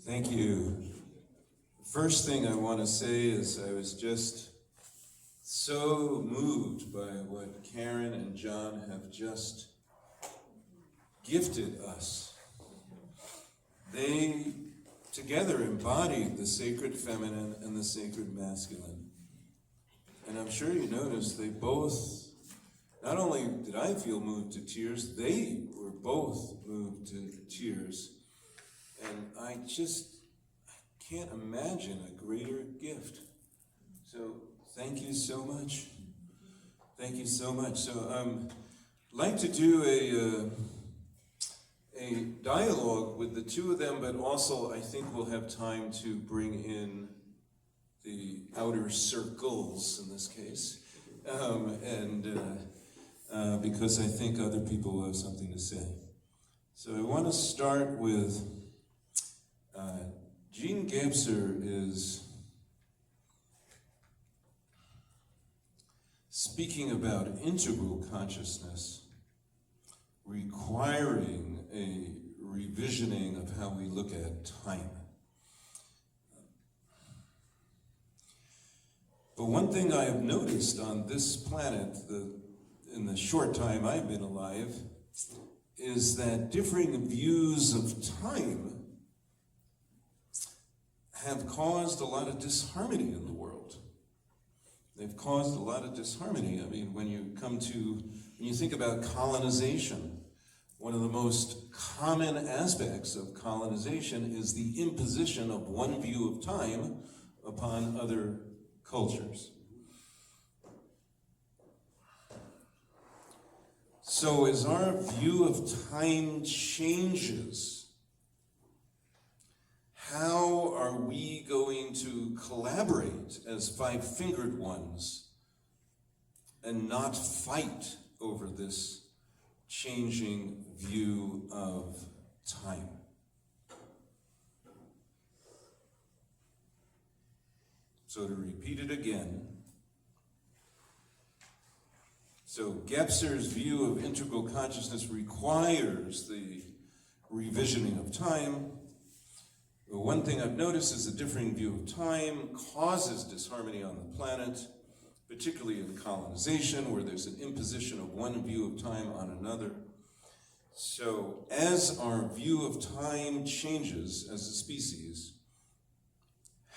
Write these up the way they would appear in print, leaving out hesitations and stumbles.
Thank you. First thing I want to say is I was just so moved by what Karen and John have just gifted us. They together embodied the sacred feminine and the sacred masculine. And I'm sure you noticed they both, not only did I feel moved to tears, they were both moved to tears. And I can't imagine a greater gift. So thank you so much. Thank you so much. So I'd like to do a dialogue with the two of them, but also I think we'll have time to bring in the outer circles in this case, because I think other people will have something to say. So I want to start with Jean Gebser is speaking about integral consciousness requiring a revisioning of how we look at time. But one thing I have noticed on this planet, in the short time I've been alive, is that differing views of time have caused a lot of disharmony in the world. They've caused a lot of disharmony. I mean, when you think about colonization, one of the most common aspects of colonization is the imposition of one view of time upon other cultures. So as our view of time changes, how are we going to collaborate as five-fingered ones and not fight over this changing view of time? So to repeat it again, so Gebser's view of integral consciousness requires the revisioning of time. One thing I've noticed is a differing view of time causes disharmony on the planet, particularly in colonization, where there's an imposition of one view of time on another. So as our view of time changes as a species,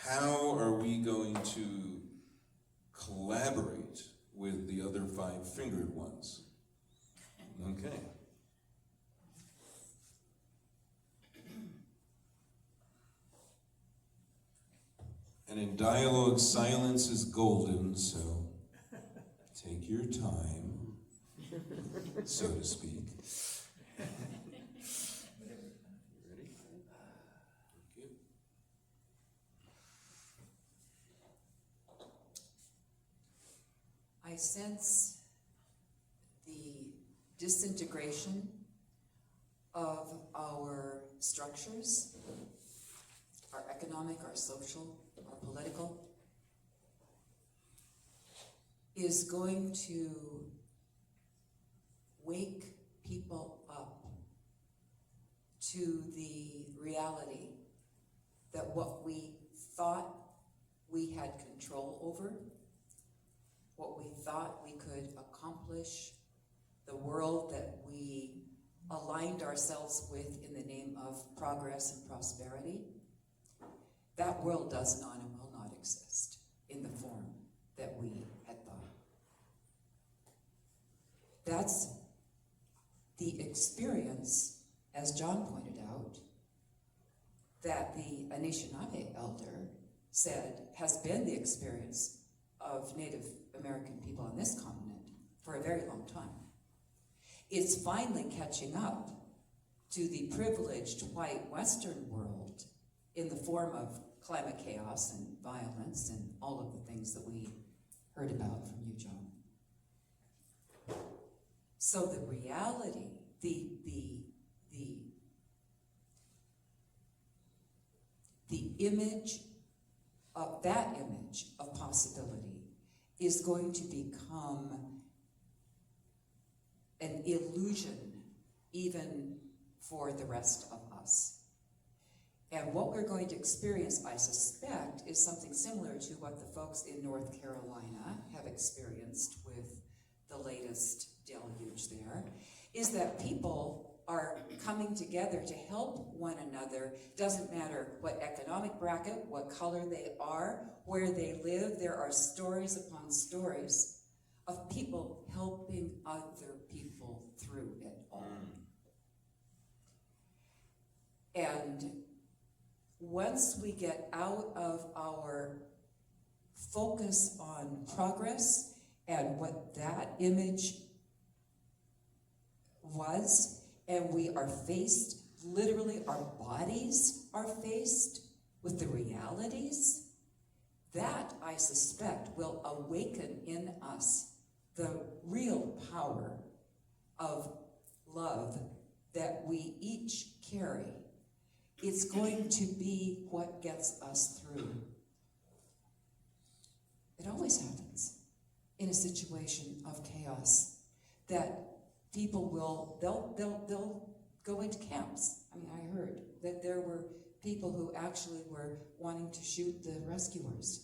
how are we going to collaborate with the other five-fingered ones? Okay. And in dialogue, silence is golden, so take your time, so to speak. Ready? Thank you. I sense the disintegration of our structures, our economic, our social, our political, is going to wake people up to the reality that what we thought we had control over, what we thought we could accomplish, the world that we aligned ourselves with in the name of progress and prosperity, that world does not and will not exist in the form that we had thought. That's the experience, as John pointed out, that the Anishinaabe elder said has been the experience of Native American people on this continent for a very long time. It's finally catching up to the privileged white Western world in the form of climate chaos and violence and all of the things that we heard about from you, John. So the reality, the image of that image of possibility is going to become an illusion even for the rest of us. And what we're going to experience, I suspect, is something similar to what the folks in North Carolina have experienced with the latest deluge there, is that people are coming together to help one another. Doesn't matter what economic bracket, what color they are, where they live, there are stories upon stories of people helping other people through it all. And once we get out of our focus on progress and what that image was, and we are faced, literally our bodies are faced with the realities, that, I suspect, will awaken in us the real power of love that we each carry. It's going to be what gets us through. It always happens in a situation of chaos, that people they'll go into camps. I mean, I heard that there were people who actually were wanting to shoot the rescuers.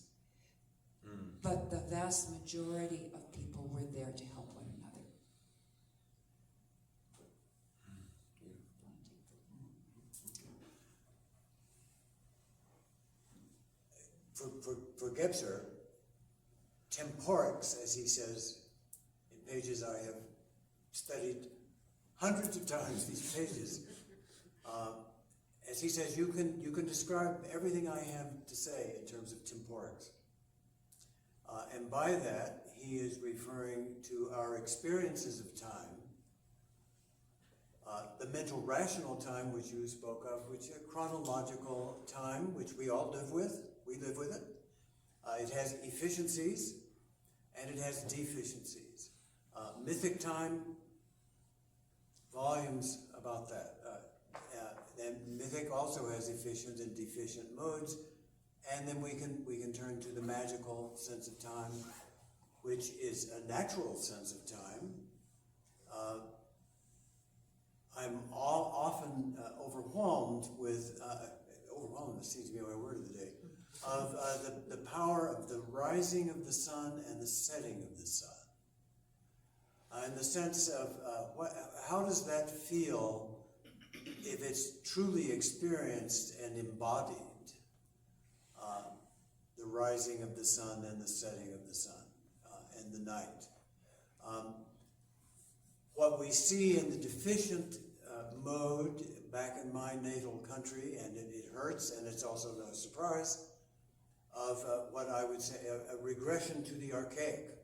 But the vast majority of people were there to help one another. For Gebser, temporix, as he says in pages I have studied hundreds of times, these pages, as he says, you can describe everything I have to say in terms of temporix. And by that, he is referring to our experiences of time, the mental rational time which you spoke of, which is a chronological time which we all live with. We live with it. It has efficiencies and it has deficiencies. Mythic time, volumes about that. And mythic also has efficient and deficient modes. And then we can turn to the magical sense of time, which is a natural sense of time. I'm often overwhelmed with, overwhelmed seems to be my word of the day, of the power of the rising of the sun and the setting of the sun. In the sense of how does that feel if it's truly experienced and embodied? The rising of the sun and the setting of the sun and the night. What we see in the deficient mode back in my natal country, and it hurts, and it's also no surprise, of what I would say a regression to the archaic.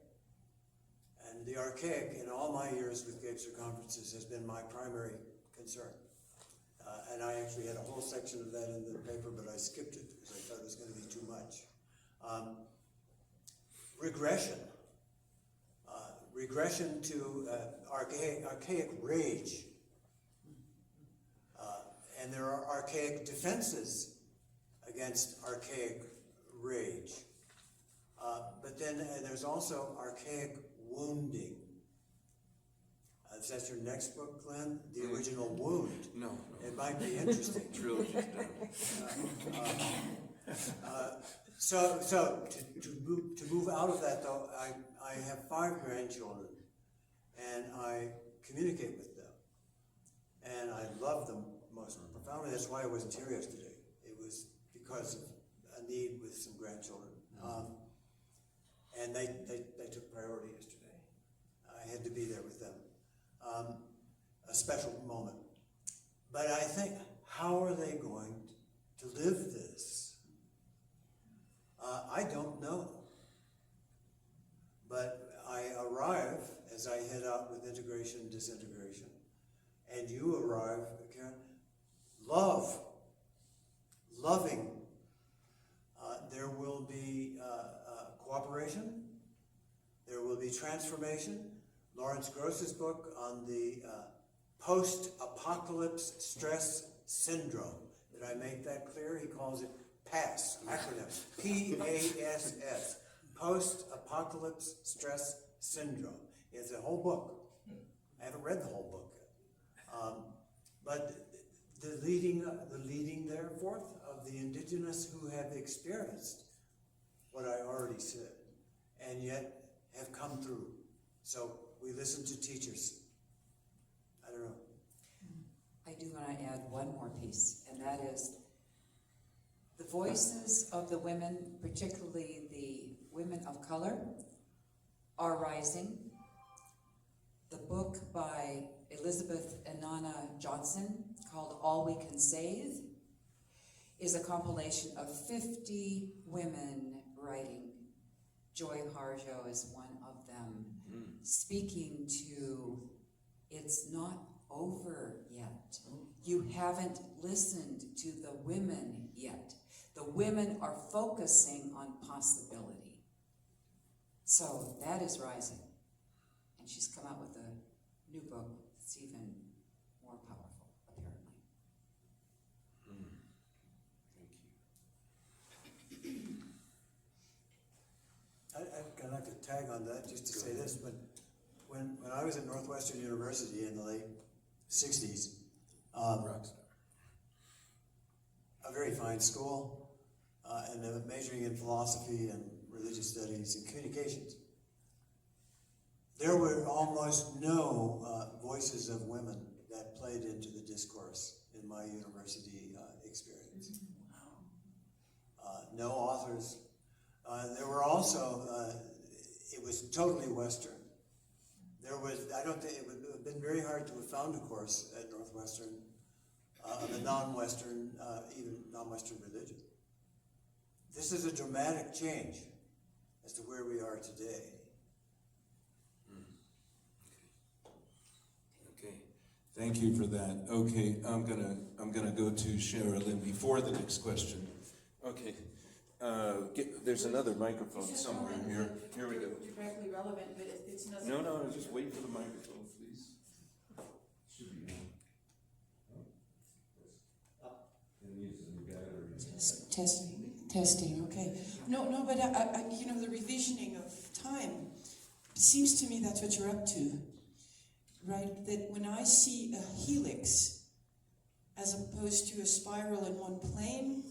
And the archaic, in all my years with Gebser conferences, has been my primary concern. And I actually had a whole section of that in the paper, but I skipped it because I thought it was going to be too much. Regression. Regression to archaic rage. And there are archaic defenses against archaic rage. But then there's also archaic wounding. Is that your next book, Glenn? The Original Wound? No. It might be interesting. Trilogy. So to move out of that, though, I have 5 grandchildren, and I communicate with them, and I love them most profoundly. That's why I wasn't here yesterday. It was because of a need with some grandchildren, and they took priority yesterday. I had to be there with them. A special moment. But I think, how are they going to live this? I don't know. But I arrive as I head out with integration, disintegration. And you arrive, Karen, loving. There will be cooperation. There will be transformation. Lawrence Gross's book on the post-apocalypse stress syndrome. Did I make that clear? He calls it PASS, acronym, P-A-S-S, post-apocalypse stress syndrome. It's a whole book. I haven't read the whole book yet. But the leading therefore of the indigenous who have experienced what I already said, and yet have come through. So we listen to teachers. I don't know. I do want to add one more piece, and that is the voices of the women, particularly the women of color, are rising. The book by Elizabeth and Nana Johnson called All We Can Save is a compilation of 50 women writing. Joy Harjo is one of them, speaking to, it's not over yet. You haven't listened to the women yet. The women are focusing on possibility. So that is rising. And she's come out with a new book that's even more powerful, apparently. Thank you. I'd like to tag on that just to say this, but when I was at Northwestern University in the late 60s, a very fine school, and majoring in philosophy and religious studies and communications. There were almost no voices of women that played into the discourse in my university experience. No authors. There were also, it was totally Western. I don't think, it would have been very hard to have found a course at Northwestern of a non-Western, even non-Western religion. This is a dramatic change as to where we are today. Okay, thank you for that. Okay, I'm gonna go to Cherilynn before the next question. Okay, there's another microphone somewhere here. Here we go. Directly relevant, but it's nothing. No, just wait for the microphone, please. Should be Testing, okay. No, but the revisioning of time, it seems to me that's what you're up to, right? That when I see a helix as opposed to a spiral in one plane,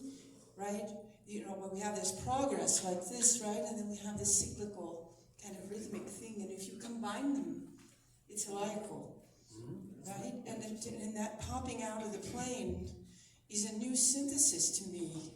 right? When we have this progress like this, right? And then we have this cyclical kind of rhythmic thing, and if you combine them, it's heliacal, right? And that popping out of the plane is a new synthesis to me,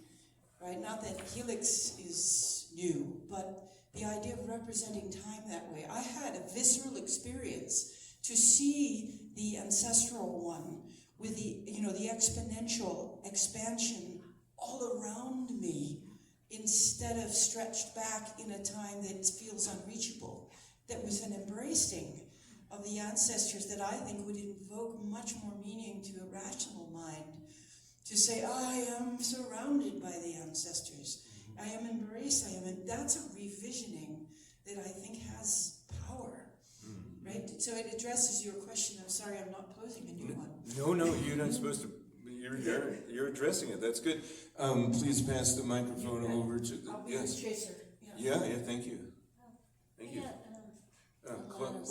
right? Not that helix is new, but the idea of representing time that way. I had a visceral experience to see the ancestral one with the exponential expansion all around me instead of stretched back in a time that feels unreachable. That was an embracing of the ancestors that I think would invoke much more meaning to a rational mind. To say, I am surrounded by the ancestors. I am embraced, that's a revisioning that I think has power, right? So it addresses your question. I'm sorry, I'm not posing a new one. No, you're not supposed to. You're addressing it. That's good. Please pass the microphone over to the. I'll be Yes. the chaser. Yeah. Thank you. Thank you.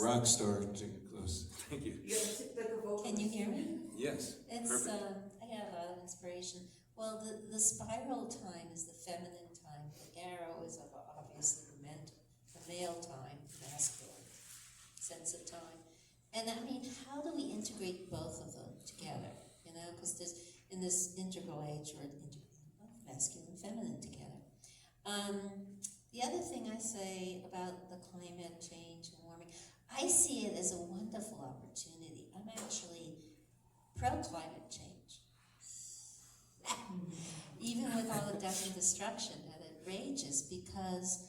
Rock star, take it close. Thank you. Can you hear me? Yes. It's Perfect. I have a lot of inspiration. Well, the spiral time is the feminine time. The arrow is obviously the male time, masculine sense of time. And I mean, how do we integrate both of them together? Because there's in this integral age, we're integrating masculine and feminine together. The other thing I say about the climate change and warming, I see it as a wonderful opportunity. I'm actually pro-climate change. Even with all the death and destruction that it rages, because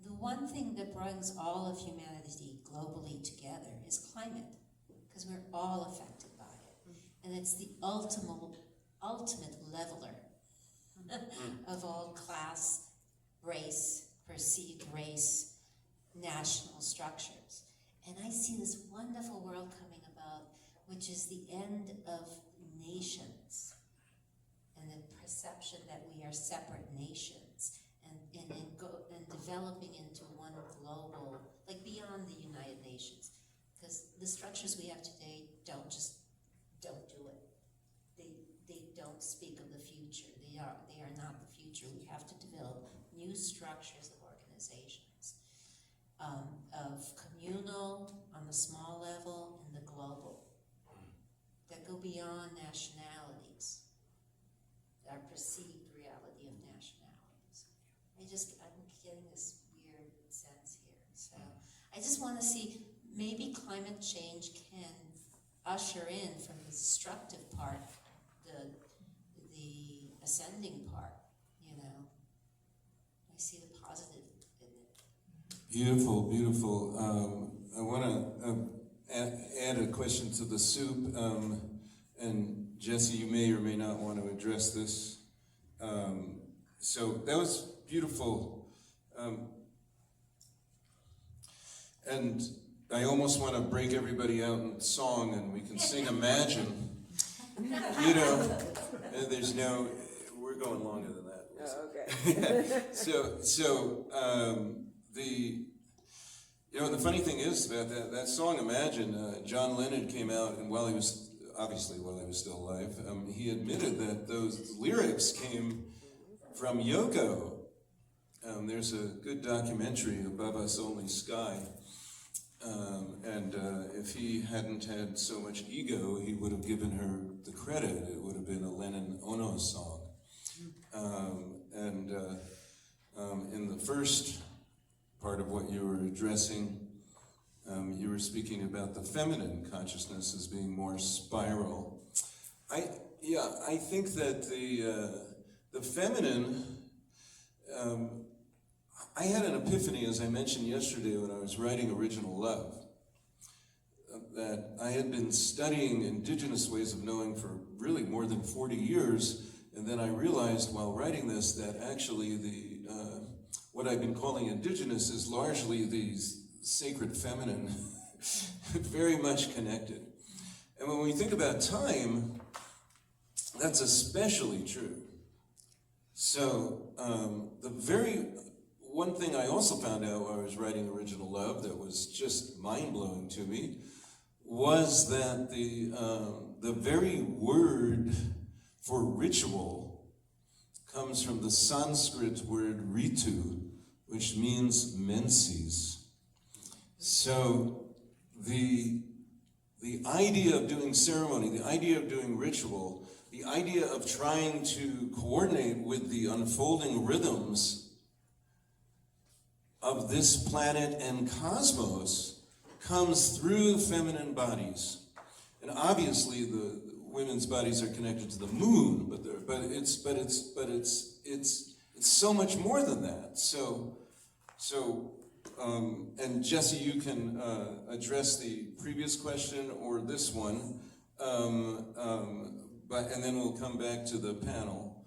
the one thing that brings all of humanity globally together is climate, because we're all affected by it. And it's the ultimate leveler of all class, race, perceived race, national structures. And I see this wonderful world coming about, which is the end of nations and the perception that we are separate nations and developing into one global, like beyond the United Nations, the structures we have today don't do it. They don't speak of the future. They are not the future. We have to develop new structures of organizations, of communal on the small level and the global, that go beyond nationalities, our perceived reality of nationalities. I'm getting this weird sense here. So I just want to see, maybe climate change can usher in from the destructive part, the ascending part, you know. I see the positive in it. Beautiful, beautiful. I want to add a question to the soup, and Jesse, you may or may not want to address this. So that was beautiful. And I almost want to break everybody out in song and we can sing Imagine. You know, there's no, we're going longer than that. Oh, okay. The funny thing is about that song Imagine, John Lennon came out, and while he was still alive, he admitted that those lyrics came from Yoko. There's a good documentary, Above Us Only Sky. If he hadn't had so much ego, he would have given her the credit. It would have been a Lennon-Ono song. In the first part of what you were addressing, you were speaking about the feminine consciousness as being more spiral. I think that the feminine, I had an epiphany, as I mentioned yesterday when I was writing Original Love, that I had been studying indigenous ways of knowing for really more than 40 years, and then I realized while writing this that actually what I've been calling indigenous is largely the sacred feminine, very much connected. And when we think about time, that's especially true. So the very one thing I also found out while I was writing Original Love that was just mind-blowing to me was that the very word for ritual comes from the Sanskrit word ritu, which means menses. So the idea of doing ceremony, the idea of doing ritual, the idea of trying to coordinate with the unfolding rhythms of this planet and cosmos comes through feminine bodies. And obviously the women's bodies are connected to the moon, but it's so much more than that. And Jesse, you can address the previous question or this one, and then we'll come back to the panel.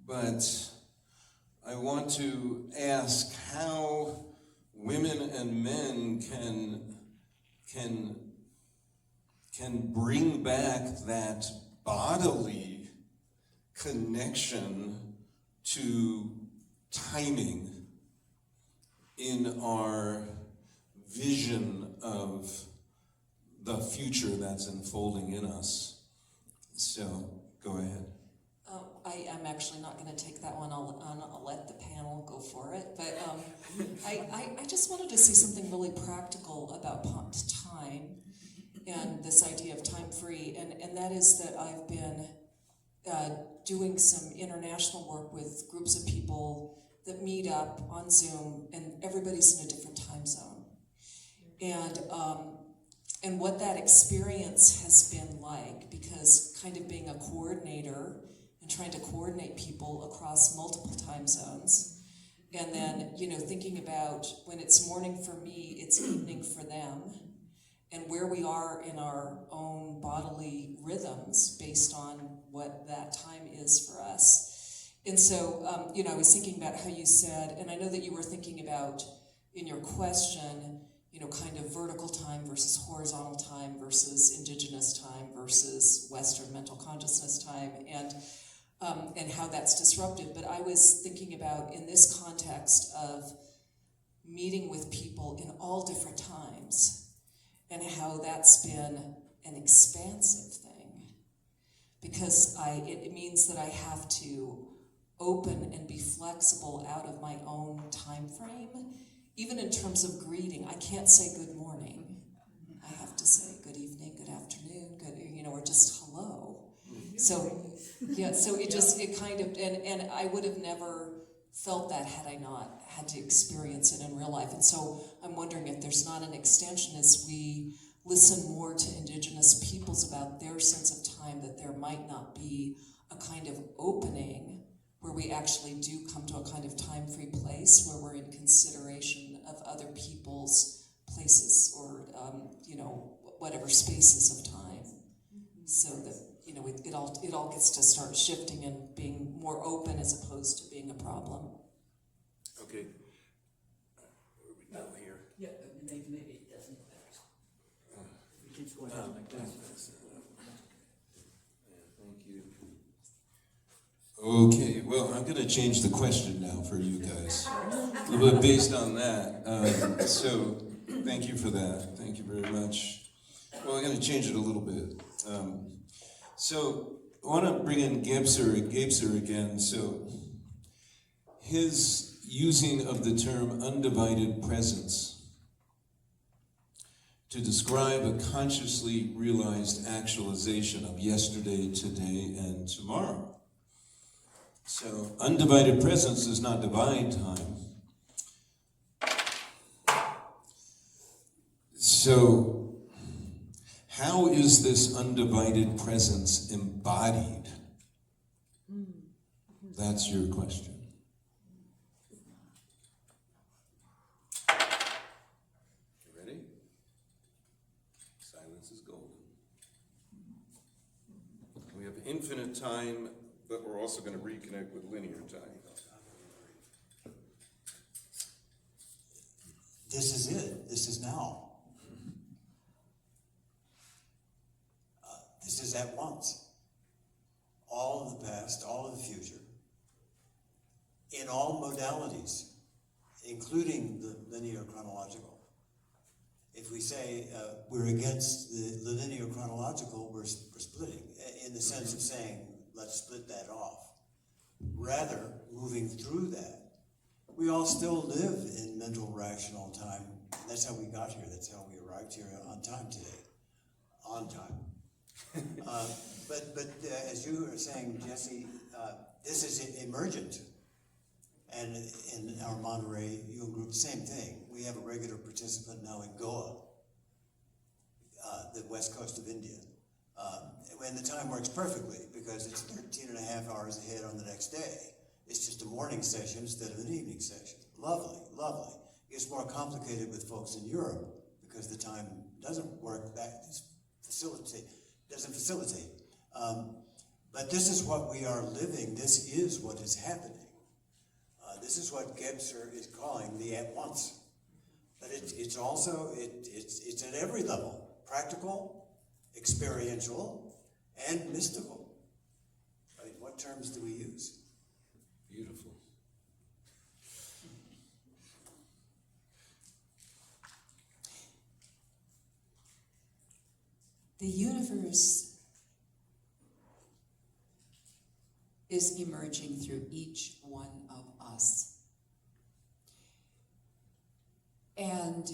But I want to ask how women and men can bring back that bodily connection to timing in our vision of the future that's unfolding in us. So, go ahead. I am actually not going to take that one. I'll let the panel go for it. But I just wanted to say something really practical about time and this idea of time free. And that is that I've been doing some international work with groups of people that meet up on Zoom, and everybody's in a different time zone. And what that experience has been like, because kind of being a coordinator and trying to coordinate people across multiple time zones, and then, thinking about when it's morning for me, it's evening for them, and where we are in our own bodily rhythms based on what that time is for us. And so, I was thinking about how you said, and I know that you were thinking about in your question, kind of vertical time versus horizontal time versus indigenous time versus Western mental consciousness time, and how that's disruptive. But I was thinking about, in this context of meeting with people in all different times, and how that's been an expansive thing. Because it means that I have to open and be flexible out of my own time frame. Even in terms of greeting, I can't say good morning. I have to say good evening, good afternoon, or just hello. So, yeah, so it kind of, and I would have never felt that had I not had to experience it in real life. And so I'm wondering if there's not an extension as we listen more to Indigenous peoples about their sense of time, that there might not be a kind of opening where we actually do come to a kind of time-free place where we're in consideration of other people's places or, whatever spaces of time. So that, it all gets to start shifting and being more open as opposed to being a problem. Okay. Where are we now here? Yeah, maybe it doesn't matter. If it keeps going on like this. Thank you. Okay, well, I'm going to change the question now for you guys, a little bit based on that. So, thank you for that. Thank you very much. Well, I'm going to change it a little bit. So, I want to bring in Gabser again. So, his using of the term undivided presence to describe a consciously realized actualization of yesterday, today, and tomorrow. So, undivided presence does not divide time. So, how is this undivided presence embodied? That's your question. You ready? Silence is golden. We have infinite time, but we're also going to reconnect with linear time. This is it. This is now. This is at once. All of the past, all of the future, in all modalities, including the linear chronological. If we say we're against the linear chronological, we're splitting, in the sense of saying, let's split that off. Rather, moving through that, we all still live in mental rational time. That's how we got here. That's how we arrived here on time today. On time. But as you were saying, Jesse, this is emergent. And in our Monterey Youth Group, same thing. We have a regular participant now in Goa, the west coast of India. And the time works perfectly because it's 13 and a half hours ahead on the next day. It's just a morning session instead of an evening session. Lovely, lovely. It gets more complicated with folks in Europe because the time doesn't work, doesn't facilitate. But this is what we are living. This is what is happening. This is what Gebser is calling the at once. But it's also, it's at every level. Practical, experiential, and mystical. Right? What terms do we use? Beautiful. The universe is emerging through each one of us. And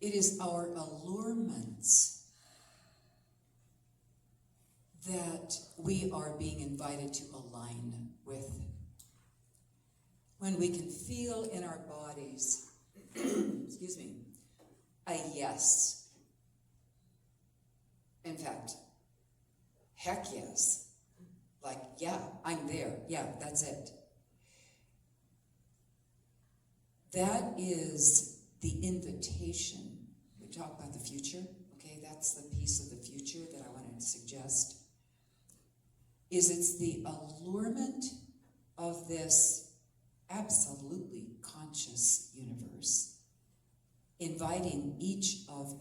it is our allurements that we are being invited to align with. When we can feel in our bodies, excuse me, a yes. In fact, heck yes. Like, yeah, I'm there. Yeah, that's it. That is the invitation. We talk about the future, okay? That's the piece of the future that I wanted to suggest. It's the allurement of this absolutely conscious universe, inviting each of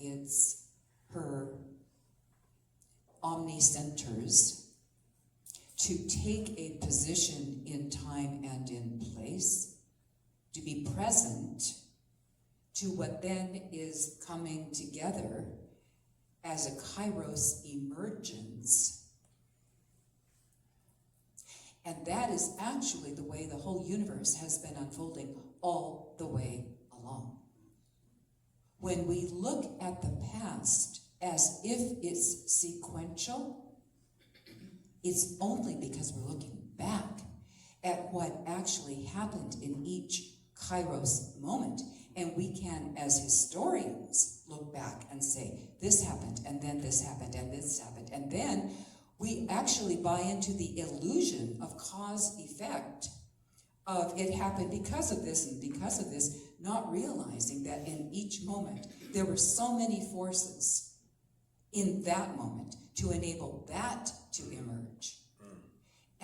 her omnicenters to take a position in time and in place, to be present to what then is coming together as a kairos emergence. And that is actually the way the whole universe has been unfolding all the way along. When we look at the past as if it's sequential, it's only because we're looking back at what actually happened in each kairos moment. And we can, as historians, look back and say, this happened, and then this happened, and this happened. And then we actually buy into the illusion of cause-effect, of it happened because of this and because of this, not realizing that in each moment, there were so many forces in that moment to enable that to emerge.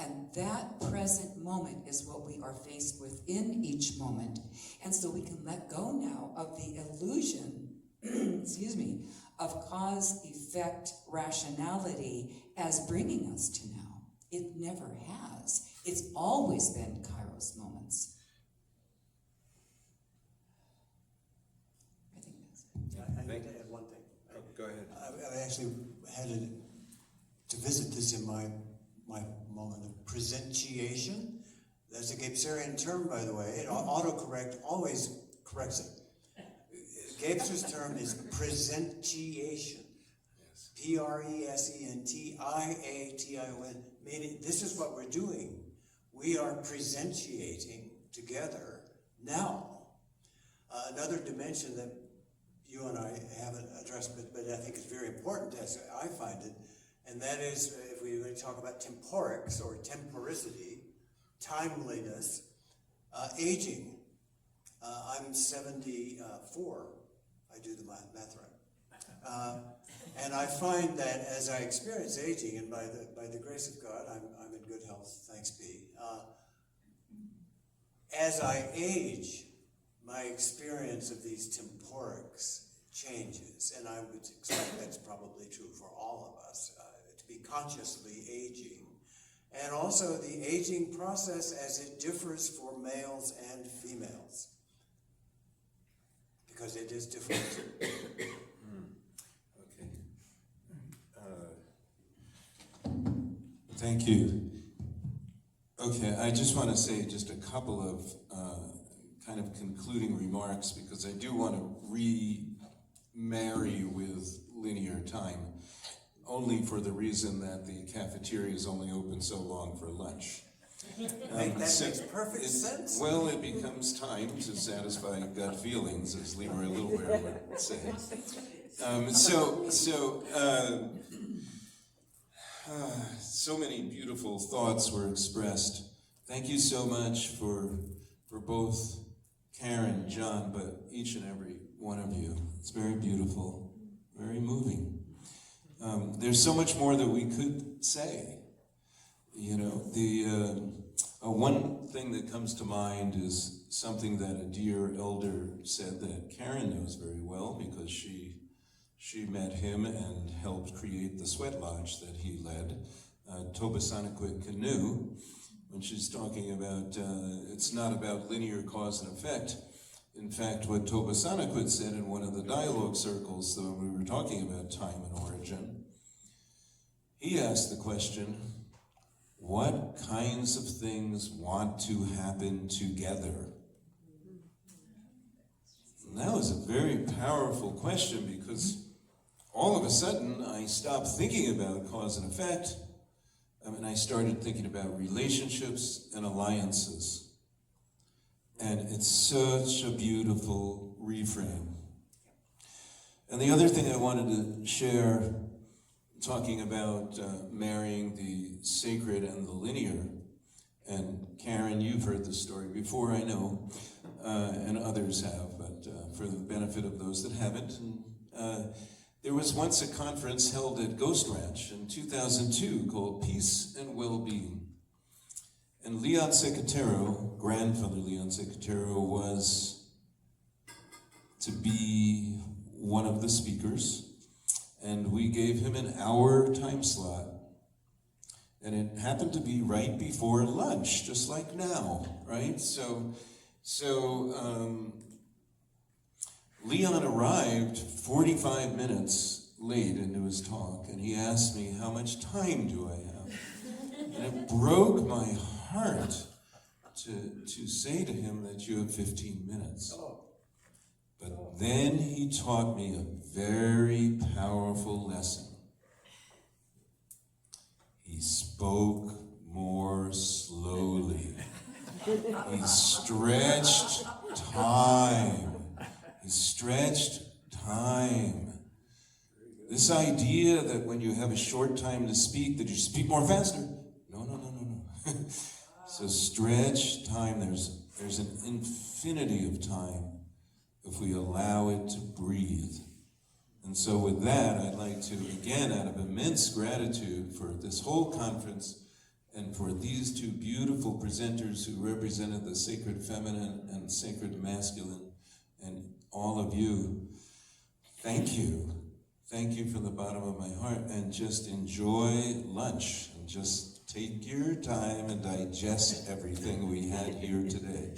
And that present moment is what we are faced with in each moment. And so we can let go now of the illusion, excuse me, of cause-effect rationality as bringing us to now. It never has. It's always been Kairos moments. I think that's it. I need to add one thing. Oh, go ahead. I actually had to visit this in my moment of presentiation. That's a Gapserian term, by the way. Autocorrect always corrects it. Gapser's term is presentiation. Yes. Presentiation, meaning this is what we're doing. We are presentiating together now. Another dimension that you and I haven't addressed, but I think is very important as I find it, and that is, if we're going to talk about temporics or temporicity, timeliness, aging. I'm 74. I do the math right. And I find that as I experience aging, and by the grace of God, I'm in good health, thanks be. As I age, my experience of these temporics changes, and I would expect that's probably true for all of us, to be consciously aging. And also the aging process as it differs for males and females, because it is different. Okay. Thank you. Okay, I just want to say just a couple of kind of concluding remarks, because I do want to remarry with linear time, only for the reason that the cafeteria is only open so long for lunch. That makes perfect sense. Well, it becomes time to satisfy gut feelings, as Leroy Littleware would say. So many beautiful thoughts were expressed. Thank you so much for both Karen, John, but each and every one of you. It's very beautiful, very moving. There's so much more that we could say. You know, the one thing that comes to mind is something that a dear elder said that Karen knows very well, because she met him and helped create the sweat lodge that he led, Tobasanakwic Canoe, when she's talking about it's not about linear cause and effect. In fact, what Tobasanakwic said in one of the dialogue circles when we were talking about time and origin, he asked the question, what kinds of things want to happen together? And that was a very powerful question, because all of a sudden I stopped thinking about cause and effect. And I started thinking about relationships and alliances. And it's such a beautiful reframe. And the other thing I wanted to share, talking about marrying the sacred and the linear, and Karen, you've heard this story before, I know, and others have, but for the benefit of those that haven't, there was once a conference held at Ghost Ranch in 2002 called Peace and Well-Being. And Leon Secatero, grandfather Leon Secatero, was to be one of the speakers. And we gave him an hour time slot. And it happened to be right before lunch, just like now, right? So Leon arrived 45 minutes late into his talk, and he asked me, how much time do I have? And it broke my heart to say to him that you have 15 minutes. But then he taught me a very powerful lesson. He spoke more slowly. He stretched time. He stretched time. This idea that when you have a short time to speak, that you speak more faster. No. So stretch time. There's an infinity of time if we allow it to breathe. And so with that, I'd like to, again, out of immense gratitude for this whole conference and for these two beautiful presenters who represented the sacred feminine and sacred masculine, and all of you, thank you. Thank you from the bottom of my heart, and just enjoy lunch and just take your time and digest everything we had here today.